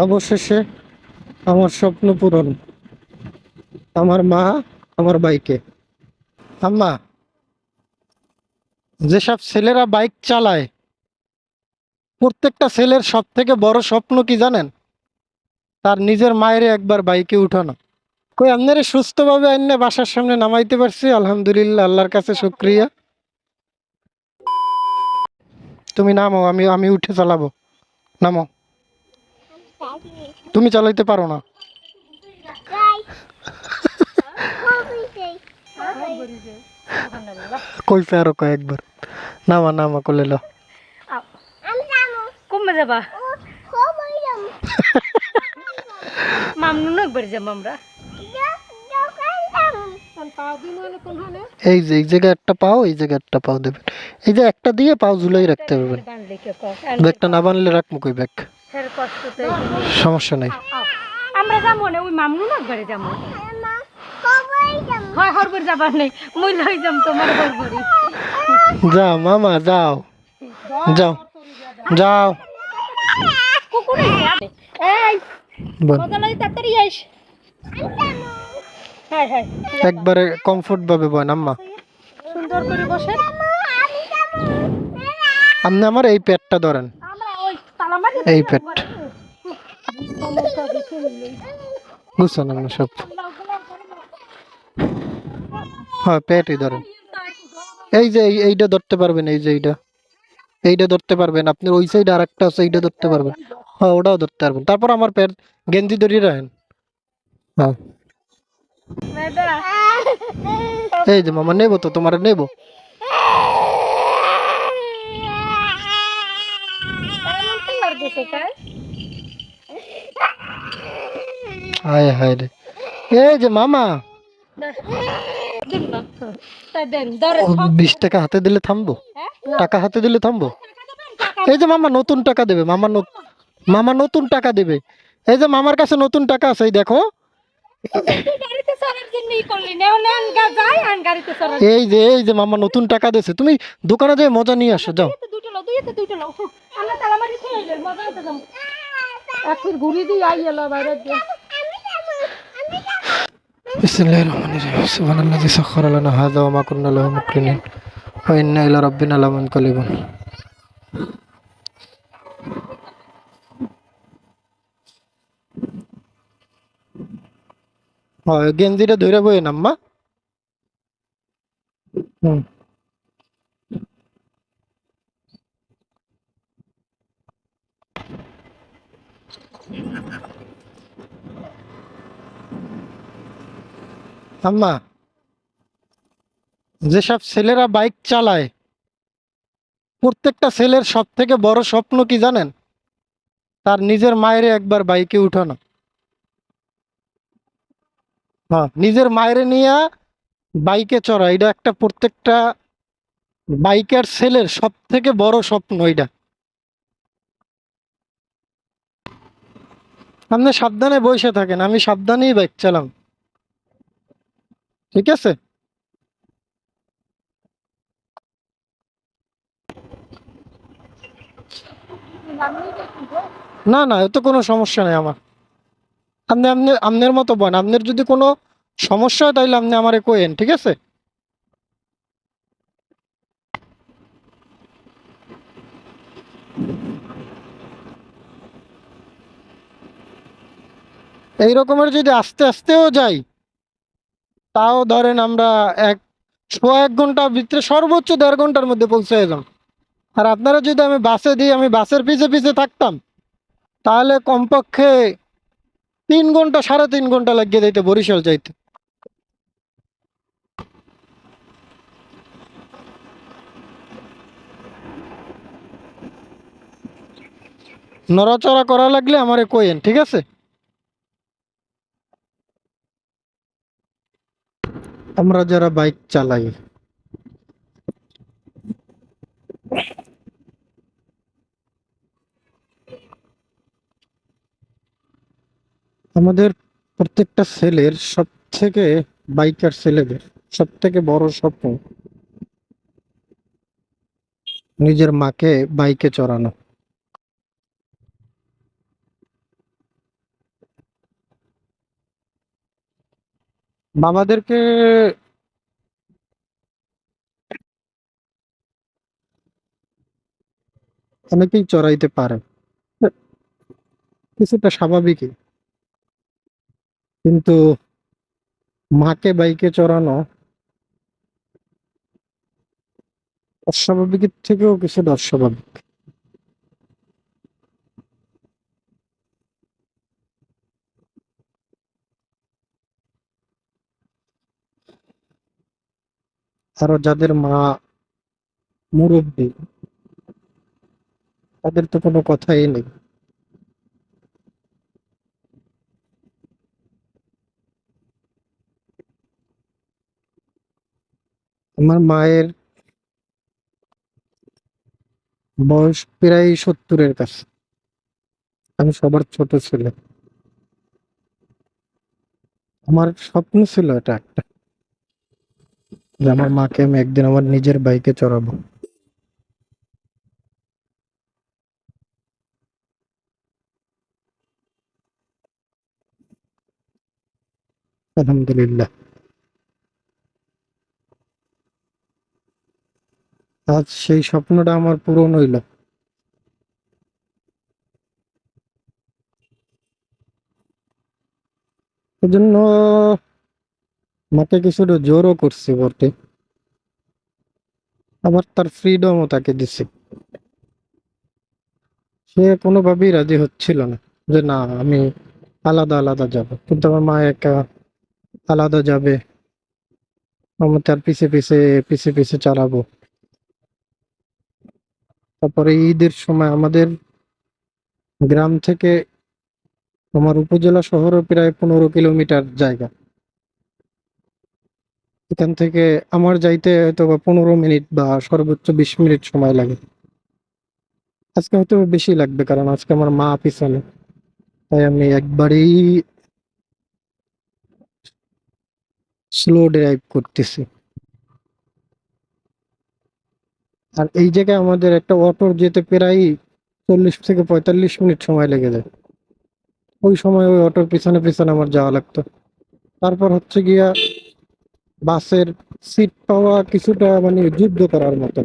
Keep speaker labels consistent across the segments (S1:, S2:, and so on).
S1: অবশেষে আমার স্বপ্ন পূরণ। আমার মা আমার বাইকে। আম্মা, যেসব ছেলেরা বাইক চালায়, প্রত্যেকটা ছেলের সব থেকে বড় স্বপ্ন কি জানেন? তার নিজের মায়ের একবার বাইকে উঠানো। কই আপনারা সুস্থভাবে আইনে বাসার সামনে নামাইতে পারছি, আলহামদুলিল্লাহ, আল্লাহর কাছে শুকরিয়া। তুমি নামো, আমি আমি উঠে চালাবো। নামো। তুমি চালাইতে পারো না। কই আরো কয়েকবার। নামা নামা করলে লো।
S2: কমে যাবা মামনুন একবার যাম আমরা
S1: এই যে এই জায়গায় একটা পাও, এই জায়গায় একটা পাও দেবেন। এই যে একটা দিয়ে পাও ঝুলাই রাখতে পারবেন। ব্যাগটা না বানলে রাখবো কই ব্যাগ। সমস্যা নাই।
S2: আমরা যাবো না, ওই মামনুন একবারে যাবো। হয় হরবার যাবার নেই, মুই লই যাম তোমার হরবারি।
S1: যাও মামা যাও, যাও যাও।
S2: কুকুর এই
S1: বল।
S2: মজা লাগে তাড়াতাড়ি আইস। হ্যাঁ হ্যাঁ
S1: একবারে কমফোর্ট ভাবে বয় আম্মা।
S2: সুন্দর করে বসে।
S1: আপনি আমার এই পেটটা ধরেন,
S2: আমরা ওই তালামারি
S1: এই পেট বুঝছেন আপনি সব। হ্যাঁ পেটই ধরেন। এই যে এইটা ধরতে পারবেন, এই যে এইটা, এইটা ধরতে পারবেন আপনি। ওই সাইডে আর একটা আছে, এইটা ধরতে পারবেন। হ্যাঁ ওটাও ধরতে পারবেন। তারপর আমার পেট গেঞ্জি ধরিয়ে রাখেন। হ্যাঁ এই যে মামা নেবো তো, তোমার নেবো। হায় হায় রে। এই যে মামা, 20 টাকা হাতে দিলে থামবো? টাকা হাতে দিলে থামবো? এই যে মামা নতুন টাকা দেবে, মামা নতুন টাকা দেবে। এই যে মামার কাছে নতুন টাকা আছে, এই দেখো। এই যে মামা নতুন টাকা দিয়েছে, তুমি দোকানে যেয়ে মজা নিয়ে আসো, যাও।
S2: ঘুরি দিয়ে আই এলো বাইরে দিয়ে।
S1: বিসমিল্লাহির রহমানির রহিম। সুবহানাল্লাযী সাখখারা লানা হাযা ওয়া মা কুন্না লাহু মুকরিনিন ওয়া ইন্না ইলা রাব্বিনা লামুনকালিবুন। হয় গেঞ্জিটা ধরে বই আম্মা। হুম। আম্মা, যেসব ছেলেরা বাইক চালায়, প্রত্যেকটা ছেলের সব থেকে বড় স্বপ্ন কি জানেন? তার নিজের মায়ের একবার বাইকে উঠানো। হ্যাঁ, নিজের মায়ের নিয়ে বাইকে চড়া, এটা একটা প্রত্যেকটা বাইকার ছেলের সব থেকে বড় স্বপ্ন এটা। আপনি সাবধানে বসে থাকেন, আমি সাবধানেই বাইক চালাম, ঠিক আছে? না না, এত কোনো সমস্যা নেই আমার। আপনি আপনি আপনার মতো বলেন, আপনার যদি কোনো সমস্যা হয় তাহলে আপনি আমারে কইেন, ঠিক আছে? এই রকমের যদি আস্তে আস্তেও যাই, তাও ধরেন আমরা এক সোয়া 1 ঘন্টার ভিতরে, সর্বোচ্চ 1.5 ঘন্টার মধ্যে পৌঁছে যেতাম। আর আপনারা যদি আমি বাসে দিই, আমি বাসের পিছে পিছে থাকতাম, তাহলে কমপক্ষে 3 ঘন্টা 3.5 ঘন্টা লাগিয়ে দিতে বরিশাল যাইতে। নড়াচড়া করা লাগলে আমারে কইেন, ঠিক আছে? আমরা যারা বাইক চালাই, আমাদের প্রত্যেকটা ছেলের সব থেকে, বাইকার ছেলেদের সব থেকে বড় স্বপ্ন নিজের মাকে বাইকে চড়ানো। বাবাদেরকে অনেকেই চড়াইতে পারে, কিছুটা স্বাভাবিকই, কিন্তু মাকে বাইকে চড়ানো অস্বাভাবিকের থেকেও কিছুটা অস্বাভাবিক। আরো যাদের মা মুরব্বী, তাদের তো কোনো কথাই নেই। আমার মায়ের বয়স প্রায় 70-এর কাছে। আমি সবার ছোট ছেলে। আমার স্বপ্ন ছিল এটা একটা, যে আমার মাকে আমি একদিন আমার নিজের বাইকে চড়াবো। আলহামদুলিল্লাহ, আজ সেই স্বপ্নটা আমার পূরণ হইল। এজন্য মাকে কিছুটা জোরও করছি বটে, আবার তার ফ্রিডমও তাকে দিছি। সে কোনোভাবেই রাজি হচ্ছিল না যে না, আমি আলাদা আলাদা যাব, কিন্তু আমার মা একা আলাদা যাবে, আমি তার পিছে পিছে পিছে পিছে চালাবো। তারপরে ঈদের সময় আমাদের গ্রাম থেকে আমার উপজেলা শহরও প্রায় 15 কিলোমিটার জায়গা। এখান থেকে আমার যাইতে হয়তো বা 15 মিনিট বা সর্বোচ্চ 20 মিনিট সময় লাগে। আজকে হয়তো বেশি লাগবে, কারণ আজকে আমার মা পিছনে, তাই আমি একবারেই স্লো ড্রাইভ করতেছি। আর এই জায়গায় আমাদের একটা অটোর যেতে প্রায় 40 থেকে 45 মিনিট সময় লেগে যায়। ওই সময় ওই অটোর পিছনে পিছনে আমার যাওয়া লাগতো। তারপর হচ্ছে গিয়া বাসের সিট পাওয়া কিছুটা মানে যুদ্ধ করার মতো,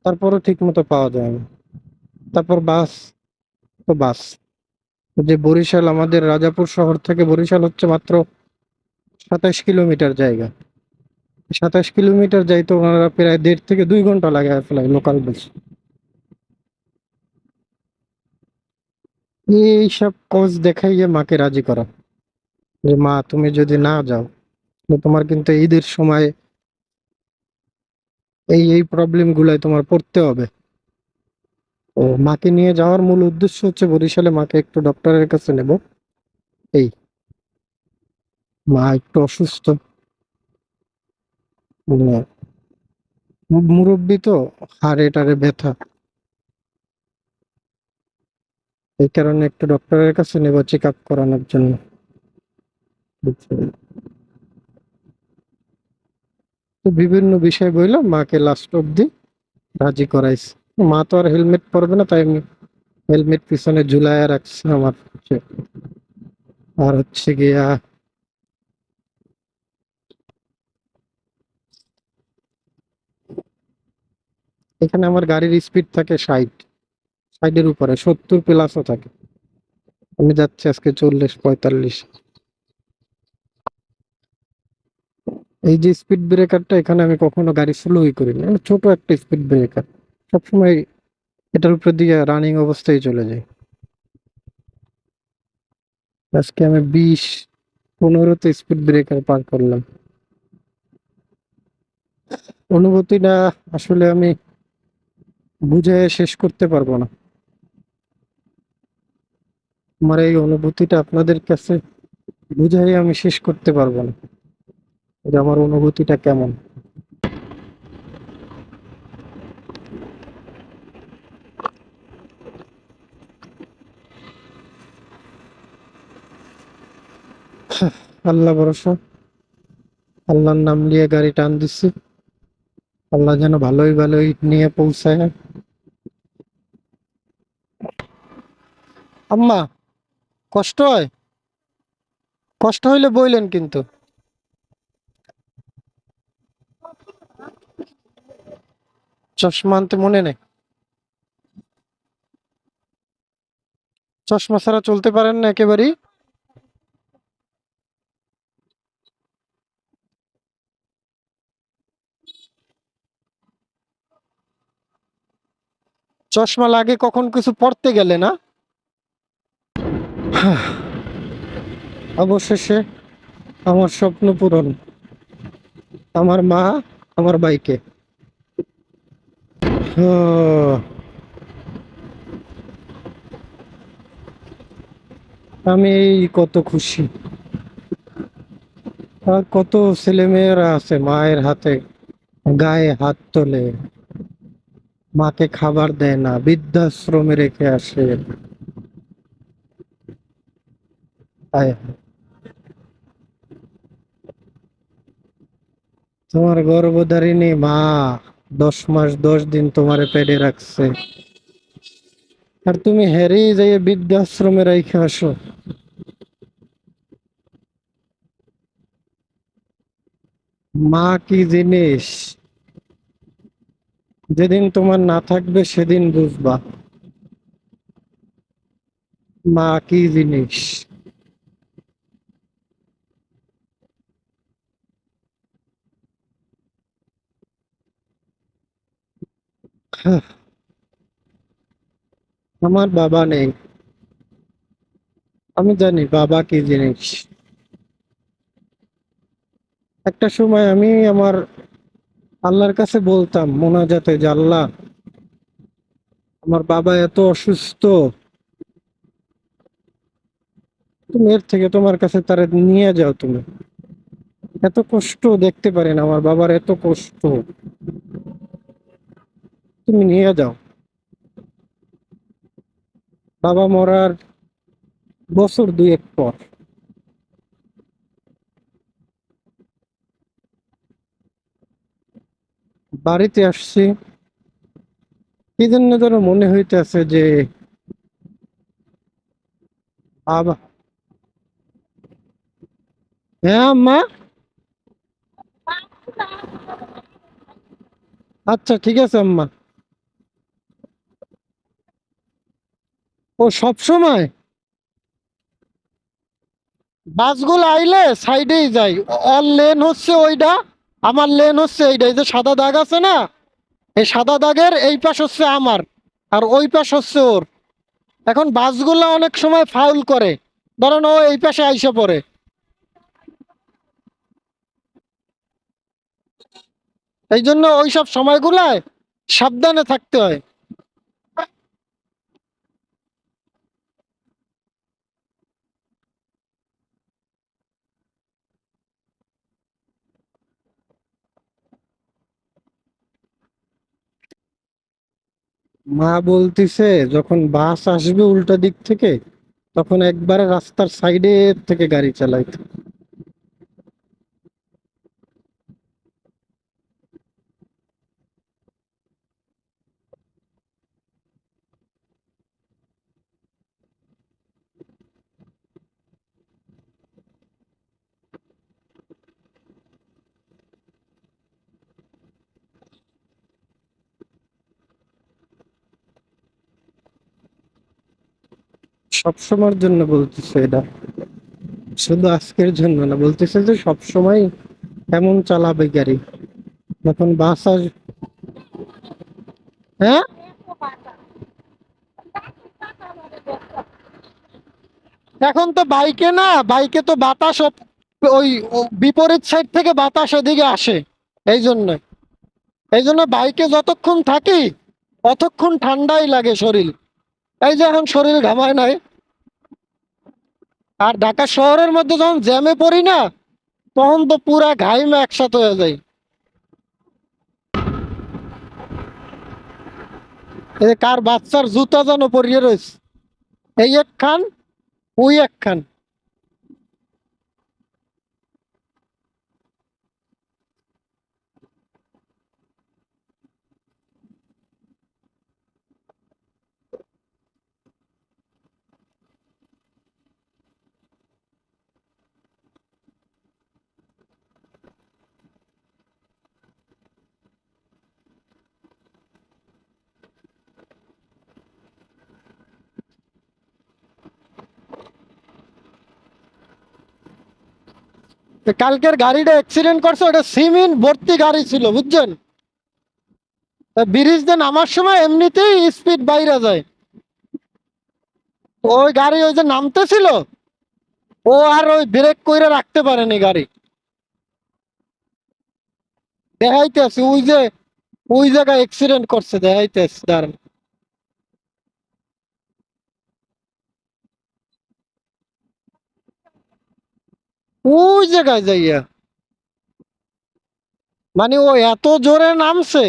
S1: তারপরও ঠিক মতো পাওয়া যায় না। তারপর বাস, তো বাস, যে বরিশাল, আমাদের রাজাপুর শহর থেকে বরিশাল হচ্ছে মাত্র 27 কিলোমিটার জায়গা। 27 কিলোমিটার যাইতে ওনারা প্রায় 1.5 থেকে 2 ঘন্টা লাগে ফেলায় লোকাল বাস। এইসব কজ দেখাইয়ে মাকে রাজি করা, যে মা তুমি যদি না যাও তো তোমার কিন্তু ঈদের সময় এই এই প্রবলেম গুলাই তোমার পড়তে হবে। ও মাকে নিয়ে যাওয়ার মূল উদ্দেশ্য হচ্ছে বরিশালে মাকে একটু ডক্টরের কাছে নেব। এই মা একটু অসুস্থ, মানে মুরব্বী তো, হাড়ে টাড়ে ব্যথা, এই কারণে একটু ডক্টরের কাছে নেব চেক আপ করানোর জন্য। বুঝছেন? তো বিভিন্ন বিষয় বললাম, মাকে লাস্ট অব্দি রাজি করাইছি। মা তো আর হেলমেট পরবে না, তাই আমি হেলমেট পিছনে ঝুলাইয়া রাখছি আমার হচ্ছে। আর হচ্ছে গিয়া এখানে আমার গাড়ির স্পিড থাকে 60, 60-এর উপরে, 70 প্লাসও থাকে। আমি যাচ্ছি আজকে 40-45। এই যে স্পিড ব্রেকারটা, এখানে আমি কখনো গাড়ি স্লোই করি না, মানে ছোট একটা স্পিড ব্রেকার, সবসময় এটার উপরে দিয়ে রানিং অবস্থায় চলে যায়। আজকে আমি 20-15-তে স্পিড ব্রেকার পার করলাম। অনুভূতিটা আসলে আমি বুঝে শেষ করতে পারবো না। আমার এই অনুভূতিটা আপনাদের কাছে বুঝাই আমি শেষ করতে পারবো না, যে আমার অনুভূতিটা কেমন। আল্লাহ ভরসা, আল্লাহর নাম নিয়ে গাড়ি টান দিচ্ছি, আল্লাহ যেন ভালোই ভালোই নিয়ে পৌঁছায়। আম্মা, কষ্ট হয়? কষ্ট হইলে বইলেন কিন্তু। চশমা আনতে মনে নেই? চশমা ছাড়া চলতে পারেন না একেবারেই? চশমা লাগে কখন কিছু পড়তে গেলে না? অবশেষে আমার স্বপ্ন পূরণ। আমার মা আমার বাইকে। আমি কত খুশি। আর কত ছেলেমেয়েরা আছে মায়ের হাতে গায়ে হাত তোলে, মাকে খাবার দেয় না, বৃদ্ধাশ্রমে রেখে আসে। হায় হায়। তোমার গর্ভধারিণী মা 10 মাস 10 দিন তোমারে পেটে রাখছে, আর তুমি হেরেই যাই বৃদ্ধাশ্রমে রেখে আসো। মা কি জিনিস যেদিন তোমার না থাকবে সেদিন বুঝবা মা কি জিনিস। হাহ, আমার বাবা নেই, আমি জানি বাবা কি জিনিস। একটা সময় আমি আমার আল্লাহর কাছে বলতাম মোনাজাতে যে আল্লাহ, আমার বাবা এত অসুস্থ, তুমি এর থেকে তোমার কাছে তারা নিয়ে যাও, তুমি এত কষ্ট দেখতে পারেন আমার বাবার, এত কষ্ট, তুমি নিয়ে যাও। বাবা মরার বছর দুয়েক পর বাড়িতে আসছি, কি জন্য যেন মনে হইতেছে যে বাবা। হ্যাঁ আম্মা, আচ্ছা ঠিক আছে আম্মা। ও সব সময় বাসগুলো আইলে সাইডেই যাই, ওর লেন হচ্ছে ওইটা, আমার লেন হচ্ছে এইটা, এই যে সাদা দাগ আছে না, এই সাদা দাগের এই পাশ হচ্ছে আমার, আর ওই পাশ হচ্ছে ওর। এখন বাসগুলো অনেক সময় ফাউল করে, ধরেন ও এই পাশে আইসা পড়ে, এই জন্য ওইসব সময়গুলায় সাবধানে থাকতে হয়। মা বলতিছে যখন বাস আসবে উল্টা দিক থেকে, তখন একবারে রাস্তার সাইডে থেকে গাড়ি চালাইতে। সবসময়ের জন্য বলতেছে এটা, শুধু আজকের জন্য না, বলতেছে যে সব সময় এমন চালাবে গাড়ি যখন বাস আস। হ্যাঁ, এখন তো বাইকে না, বাইকে তো বাতাস ওই বিপরীত সাইড থেকে বাতাস এদিকে আসে, এই জন্য। এই জন্য বাইকে যতক্ষণ থাকি অতক্ষণ ঠান্ডাই লাগে শরীর, এই যে এখন শরীর ঘামায় নাই। আর ঢাকা শহরের মধ্যে যখন জ্যামে পড়ি না, তখন তো পুরা ঘাইমে একসাথে হয়ে যায়। এই যে কার বাচ্চার জুতা যেন পরিয়ে রয়েছে, এই একখান ওই একখান। তো কালকের গাড়িটা অ্যাক্সিডেন্ট করছে, ওটা সিমেন্ট ভর্তি গাড়ি ছিল বুঝছেন। ব্রিজ দিয়ে নামার সময় এমনিতেই স্পিড বাইরে যায়, ওই গাড়ি ওই যে নামতেছিল, ও আর ওই ব্রেক কইরা রাখতে পারেনি গাড়ি। দেখাইতে আছে ওই যে, ওই জায়গায় অ্যাক্সিডেন্ট করছে, দেখাইতে আছে দাঁড়ান। ওই জায়গায় যাইয়া, মানে ও এত জোরে নামছে,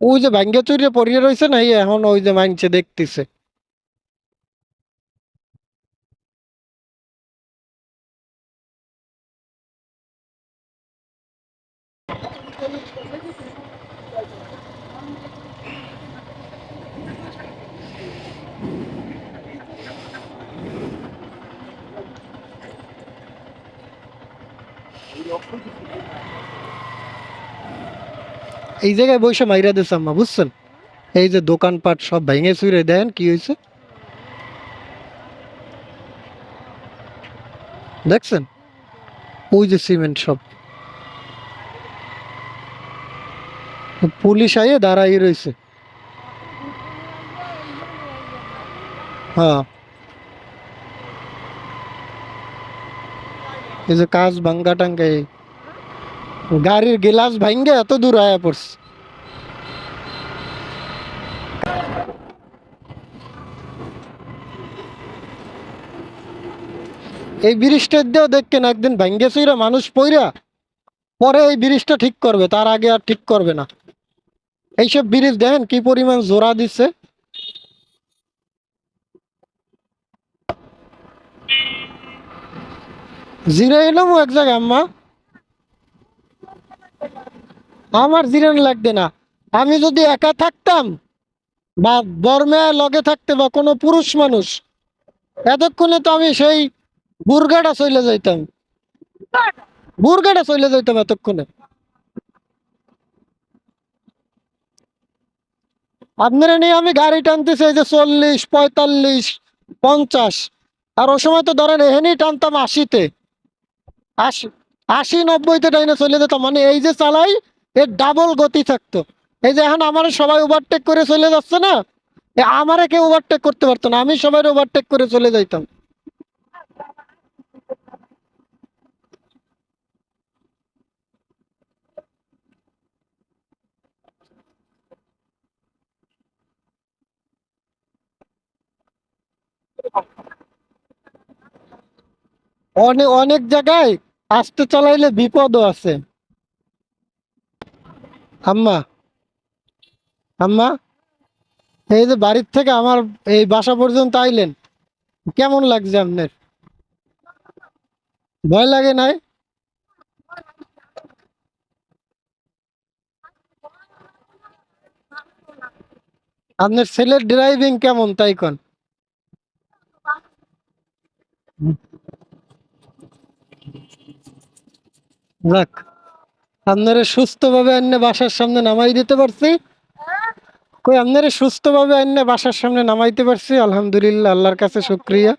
S1: ওই যে ভাঙ্গে চুরিয়ে পড়িয়ে রয়েছে না, এখন ওই যে মাইনছে দেখতেছে। এই জায়গায় বসে মাইরা দিছে আম্মা বুঝছেন। এই যে দোকানপাট সব ভেঙে চুরে দেন কি হয়েছে দেখছেন, ওই যে সিমেন্ট সব। পুলিশ আইয়ে দাঁড়াই রয়েছে। হ্যাঁ, এই যে কাজ ভাঙ্গা টাঙ্গা, গাড়ির গ্লাস ভাঙ্গে এত দূর আয়া পড়ছে। এই ব্রিজটার দিয়েও দেখেন একদিন ভাঙ্গে চুইরা মানুষ পইরা পরে এই ব্রিজটা ঠিক করবে, তার আগে আর ঠিক করবে না। এইসব ব্রিজ দেখেন কি পরিমাণ জোড়া দিচ্ছে। জিরে এলাম এক জায়গায় আম্মা, আমার জিরান লাগবে না। আমি যদি একা থাকতাম বা বর্মে লগে থাকতে বা কোনো পুরুষ মানুষ, এতক্ষণে তো আমি সেই বুরগাটা চলে যাইতাম, বুরগাটা চলে যাইতাম এতক্ষণে। আপনারা নিয়ে আমি গাড়ি টানতেছি এই যে 40, 45, 50, আর ও সময় তো ধরেন এখানেই টানতাম 80-তে, 80, 80, 90-তে টাইনে চলে যেতাম, মানে এই যে চালাই এর ডাবল গতি থাকতো। এই যে এখন আমার সবাই ওভারটেক করে চলে যাচ্ছে না, আমারে কেউ ওভারটেক করতে পারতো না, আমি সবাই ওভারটেক করে চলে যাইতাম। অনেক অনেক জায়গায় আস্তে চালাইলে বিপদও আছে। আম্মা, আম্মা, এই যে বাড়ির থেকে আমার এই বাসা পর্যন্ত আইলেন, কেমন লাগছে আপনার? ভয় লাগে নাই? আপনার ছেলের ড্রাইভিং কেমন তাই কোন? যাক, আপনারা সুস্থভাবে আইনে বাসার সামনে নামাই দিতে পারছি। কই আপনারা সুস্থভাবে আইনে বাসার সামনে নামাইতে পারছি, আলহামদুলিল্লাহ, আল্লাহর কাছে শুকরিয়া।